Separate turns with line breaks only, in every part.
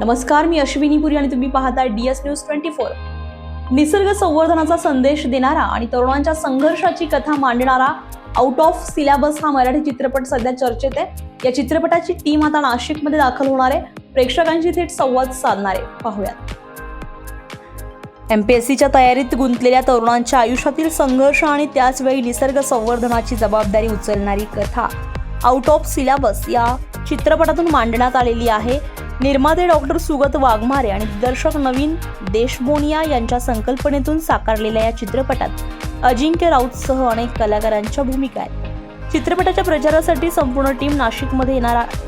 नमस्कार, मी अश्विनी पुरी आणि तुम्ही पाहता DS न्यूज 24। निसर्ग संवर्धनाचा संदेश देणारा आणि तरुणांच्या संघर्षाची कथा मांडणारा आउट ऑफ सिलेबस हा मराठी चित्रपट सध्या चर्चेत आहे। या चित्रपटाची टीम आता नाशिकमध्ये दाखल होणार आहे, प्रेक्षकांशी थेट संवाद साधणार आहे। पाहूयात। MPSCच्या तयारीत गुंतलेल्या तरुणांच्या आयुष्यातील संघर्ष आणि त्याचवेळी निसर्ग संवर्धनाची जबाबदारी उचलणारी कथा आउट ऑफ सिलेबस या चित्रपटातून मांडण्यात आलेली आहे। निर्माते डॉक्टर सुगत वाघमारे आणि दिग्दर्शक नवीन देशबोनिया यांच्या संकल्पनेतून साकारलेल्या या चित्रपटात अजिंक्य राऊतसह अनेक कलाकारांच्या भूमिका आहेत। चित्रपटाच्या प्रचारासाठी संपूर्ण टीम नाशिकमध्ये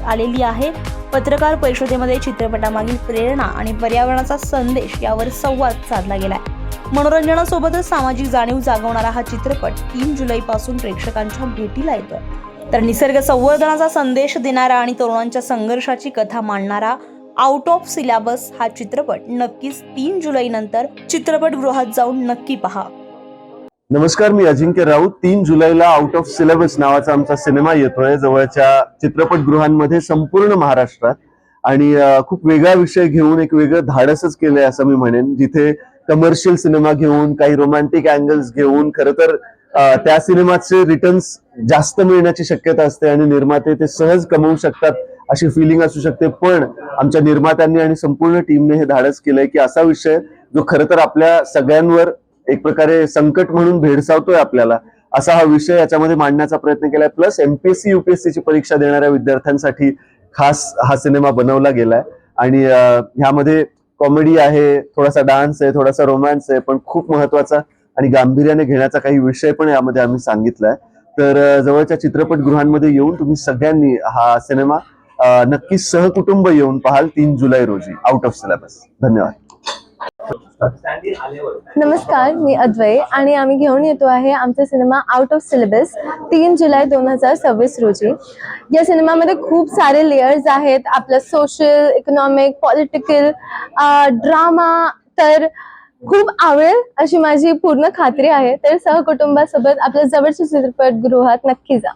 आलेली आहे। पत्रकार परिषदेमध्ये चित्रपटामागील प्रेरणा आणि पर्यावरणाचा संदेश यावर संवाद साधला गेलाय। मनोरंजनासोबतच सामाजिक जाणीव जागवणारा हा चित्रपट 3 जुलैपासून प्रेक्षकांच्या भेटीला येतोय। तर निसर्ग संवर्धनाचा संदेश देणारा आणि तरुणांच्या संघर्षाची कथा मांडणारा आउट ऑफ सिलेबस हा चित्रपट नक्कीच 3 जुलैनंतर चित्रपटगृहात जाऊन नक्की पहा।
नमस्कार, मी अजिंक्य राऊत। 3 जुलैला आउट ऑफ सिलेबस नावाचा आमचा सिनेमा येतोय जवळच्या चित्रपटगृहांमध्ये संपूर्ण महाराष्ट्रात। आणि खूप वेगळा विषय घेऊन एक वेगळं धाडसच केलंय असं मी म्हणेन, जिथे कमर्शियल सिनेमा घेऊन काही रोमॅन्टिक अँगल्स घेऊन खरं तर त्या सिनेमाचे रिटर्न्स जास्त मिळण्याची शक्यता असते आणि निर्माते ते सहज कमवू शकतात अशी फिलिंग असू शकते। पण आमच्या निर्मात्यांनी आणि संपूर्ण टीमने हे धाडस केलंय की असा विषय जो खरं तर आपल्या सगळ्यांवर एक प्रकारे संकट म्हणून भेडसावतोय आपल्याला, असा हा विषय याच्यामध्ये मांडण्याचा प्रयत्न केलाय। प्लस MPSC UPSC ची परीक्षा देणाऱ्या विद्यार्थ्यांसाठी खास हा सिनेमा बनवला गेलाय। आणि ह्यामध्ये कॉमेडी आहे, थोडासा डान्स आहे, थोडासा रोमॅन्स आहे, पण खूप महत्वाचा आणि गांभीर्याने घेण्याचा काही विषय पण यामध्ये आम्ही सांगितलाय। तर जवळच्या चित्रपटगृहांमध्ये येऊन तुम्ही सगळ्यांनी हा सिनेमा नक्की सहकुटुंब येऊन पाहाल 3 जुलै रोजी आउट ऑफ सिलेबस। धन्यवाद।
नमस्कार, मी अद्वय आणि आम्ही घेऊन येतो आहे आमचा सिनेमा आउट ऑफ सिलेबस 3 जुलै 2026 रोजी। या सिनेमामध्ये खूप सारे लेयर्स आहेत, आपलं सोशल, इकॉनॉमिक, पॉलिटिकल, ड्रामा, तर खूप आवडेल अशी माझी पूर्ण खात्री आहे। तर सहकुटुंबासोबत आपल्या जवळच्या चित्रपटगृहात नक्की जा।